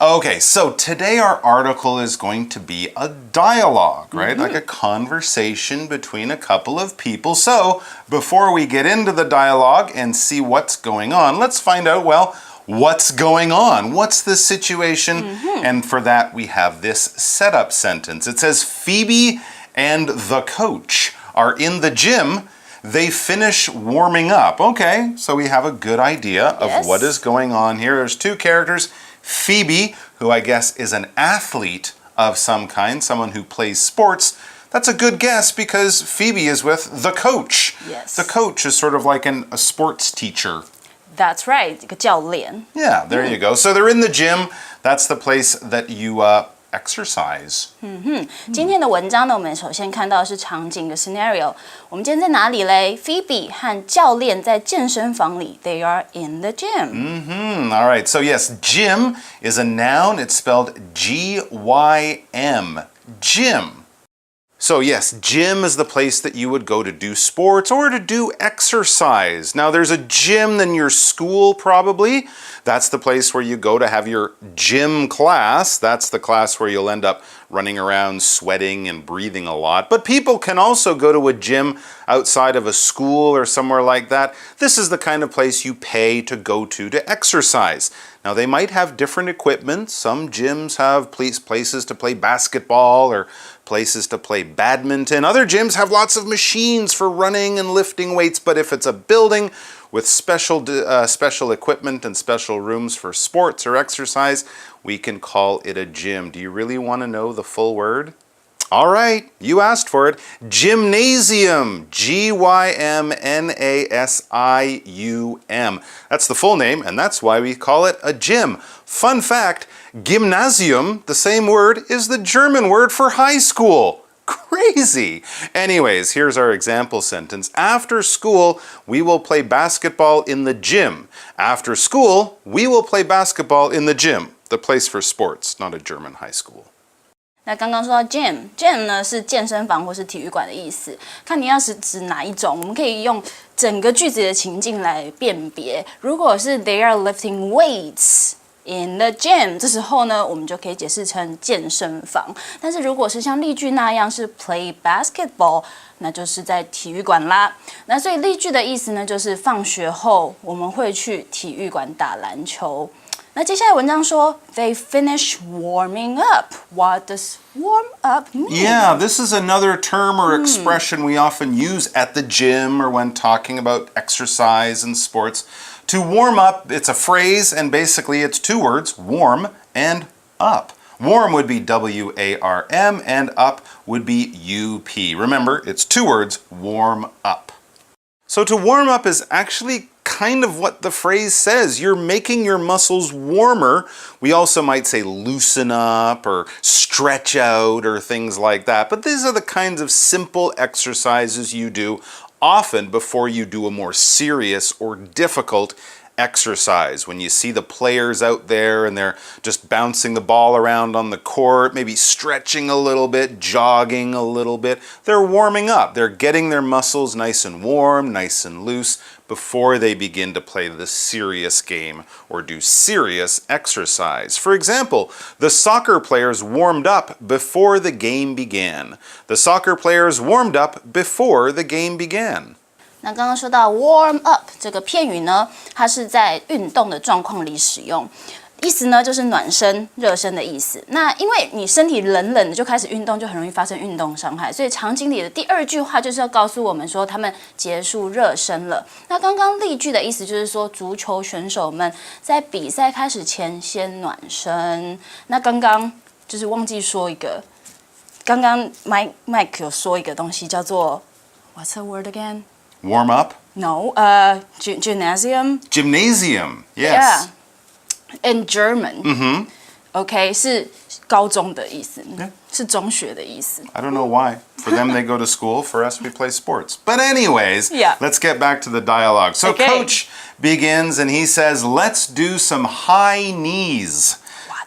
Okay, so today our article is going to be a dialogue, right? Like a conversation between a couple of people. So before we get into the dialogue and see what's going on, let's find out, well, what's going on? What's the situation? And for that, we have this setup sentence. It says, Phoebe and the coach are in the gym. They finish warming up. Okay, so we have a good idea of what is going on here. There's two characters. Phoebe, who I guess is an athlete of some kind, someone who plays sports. That's a good guess because Phoebe is with the coach. Yes. The coach is sort of like a sports teacher. That's right, 一个教练。 Yeah, there you go. So they're in the gym. That's the place that you exercise. 今天的文章呢，我们首先看到的是场景的 scenario。我们今天在哪里嘞 ？Phoebe 和教练在健身房里 ，They are in the gym. All right. So yes, gym is a noun. It's spelled G-Y-M. Gym. So yes, gym is the place that you would go to do sports or to do exercise. Now there's a gym in your school probably. That's the place where you go to have your gym class. That's the class where you'll end up running around sweating and breathing a lot. But people can also go to a gym outside of a school or somewhere like that. This is the kind of place you pay to go to exercise. Now they might have different equipment. Some gyms have places to play basketball or places to play badminton. Other gyms have lots of machines for running and lifting weights. But if it's a building with special equipment and special rooms for sports or exercise, we can call it a gym. Do you really want to know the full word? All right, you asked for it. Gymnasium. G-Y-M-N-A-S-I-U-M. That's the full name, and that's why we call it a gym. Fun fact, gymnasium, the same word, is the German word for high school. Crazy! Anyways, here's our example sentence. After school, we will play basketball in the gym. After school, we will play basketball in the gym. The place for sports, not a German high school. 那刚刚说到 gym 呢是健身房或是体育馆的意思，看你要是指哪一种，我们可以用整个句子的情境来辨别。如果是 they are lifting weights in the gym， 这时候呢，我们就可以解释成健身房。但是如果是像例句那样是 play basketball， 那就是在体育馆啦。那所以例句的意思呢，就是放学后我们会去体育馆打篮球。那接下来文章说 they finish warming up. What does warm up mean? Yeah, this is another term or expression we often use at the gym or when talking about exercise and sports. To warm up, it's a phrase and basically it's two words, warm and up. Warm would be W-A-R-M and up would be U-P. Remember, it's two words, warm up. So to warm up is actually kind of what the phrase says. You're making your muscles warmer. We also might say loosen up or stretch out or things like that. But these are the kinds of simple exercises you do often before you do a more serious or difficult exercise. When you see the players out there and they're just bouncing the ball around on the court, maybe stretching a little bit, jogging a little bit, they're warming up. They're getting their muscles nice and warm, nice and loose before they begin to play the serious game or do serious exercise. For example, the soccer players warmed up before the game began. The soccer players warmed up before the game began. 那刚刚说到 warm up 这个片语呢，它是在运动的状况里使用，意思呢就是暖身、热身的意思。那因为你身体冷冷的就开始运动，就很容易发生运动伤害，所以场景里的第二句话就是要告诉我们说他们结束热身了。那刚刚例句的意思就是说，足球选手们在比赛开始前先暖身。那刚刚就是忘记说一个，刚刚 Mike 有说一个东西叫做 What's the word again? Warm up? No, gymnasium. Gymnasium, yes. Yeah, in German. Okay, 是高中的意思，是中学的意思。I don't know why. For them, they go to school. For us, we play sports. But anyways, let's get back to the dialogue. So Coach begins and he says, let's do some high knees.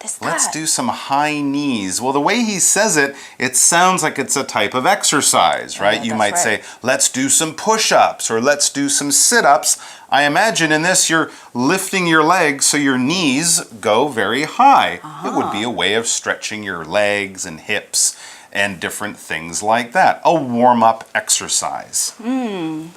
is Let's that? do some high knees. Well, the way he says it, it sounds like it's a type of exercise, right? You might say, let's do some push-ups or let's do some sit-ups. I imagine in this you're lifting your legs so your knees go very high. It would be a way of stretching your legs and hips and different things like that. A warm-up exercise.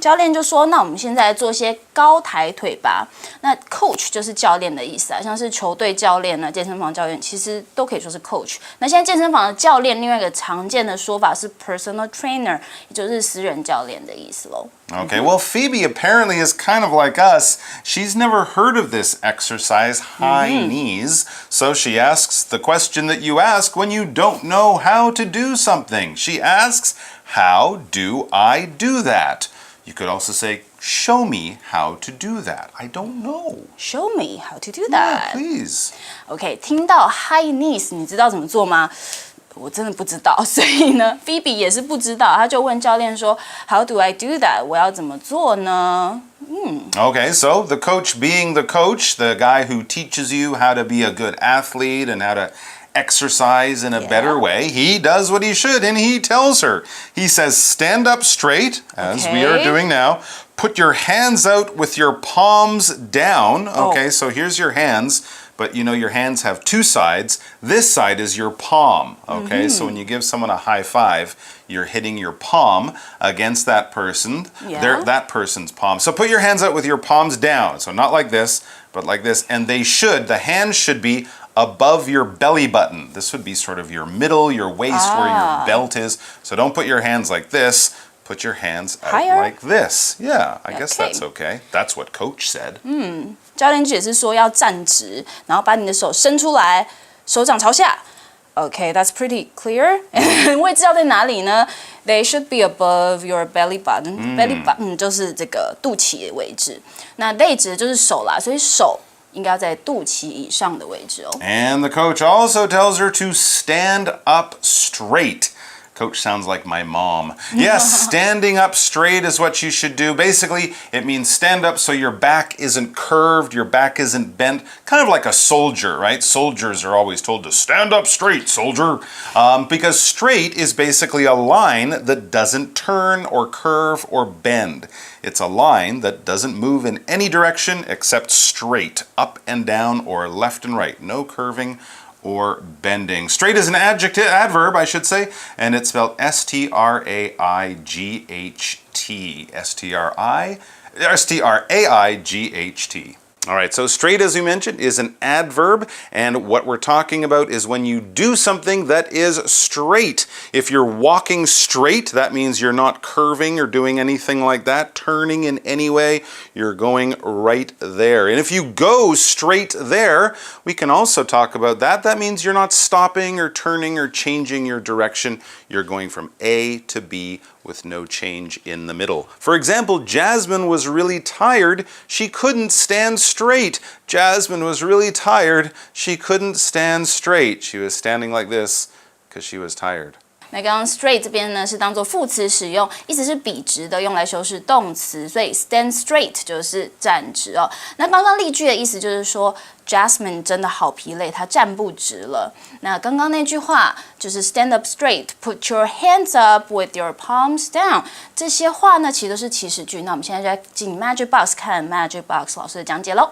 教练就说，那我们现在做些高抬腿吧。那 coach 就是教练的意思啊，像是球队教练呢、健身房教练，其实都可以说是 coach。那现在健身房的教练，另外一个常见的说法是 personal trainer， 也就是私人教练的意思咯。Okay, well, Phoebe apparently is kind of like us. She's never heard of this exercise, high knees. So she asks the question that you ask when you don't know how to do something. She asks, how do I do that? You could also say, show me how to do that. I don't know. Show me how to do that. Yeah, please. OK， 听到 high knees， 你知道怎么做吗？我真的不知道，所以呢 ，Phoebe 也是不知道，他就问教练说 ，How do I do that？ 我要怎么做呢Okay, so the coach being the coach, the guy who teaches you how to be a good athlete and how to exercise in a better way, he does what he should and he tells her. He says, stand up straight, as we are doing now. Put your hands out with your palms down. Okay, so here's your hands. But you know your hands have two sides. This side is your palm, okay? So when you give someone a high five, you're hitting your palm against that person, that person's palm. So put your hands out with your palms down. So not like this, but like this. And the hands should be above your belly button. This would be sort of your middle, your waist, where your belt is. So don't put your hands like this. Put your hands out like this. Yeah, I guess that's okay. That's what Coach said. 教练解释说要站直，然后把你的手伸出来，手掌朝下。Okay, that's pretty clear. 位置要在哪里呢 ？They should be above your belly button. Belly button 就是这个肚脐的位置。那 they 指的就是手啦，所以手应该要在肚脐以上的位置哦。And the coach also tells her to stand up straight. Coach sounds like my mom. Yes, standing up straight is what you should do. Basically, it means stand up so your back isn't curved, your back isn't bent, kind of like a soldier, right? Soldiers are always told to stand up straight, soldier, because straight is basically a line that doesn't turn or curve or bend. It's a line that doesn't move in any direction except straight, up and down or left and right. No curving or bending. Straight is an adverb, I should say, and it's spelled S-T-R-A-I-G-H-T. S-T-R-A-I-G-H-T. All right, so straight, as we mentioned, is an adverb, and what we're talking about is when you do something that is straight. If you're walking straight, that means you're not curving or doing anything like that, turning in any way. You're going right there. And if you go straight there, we can also talk about that. That means you're not stopping or turning or changing your direction. You're going from A to B with no change in the middle. For example, Jasmine was really tired. She couldn't stand straight. Jasmine was really tired. She couldn't stand straight. She was standing like this because she was tired. 那刚刚 straight 这边呢是当做副词使用，意思是笔直的，用来修饰动词，所以 stand straight 就是站直哦。那刚刚例句的意思就是说 Jasmine 真的好疲累，她站不直了。那刚刚那句话就是 stand up straight, put your hands up with your palms down。这些话呢其实都是祈使句。那我们现在就来进 Magic Box 看 Magic Box 老师的讲解喽。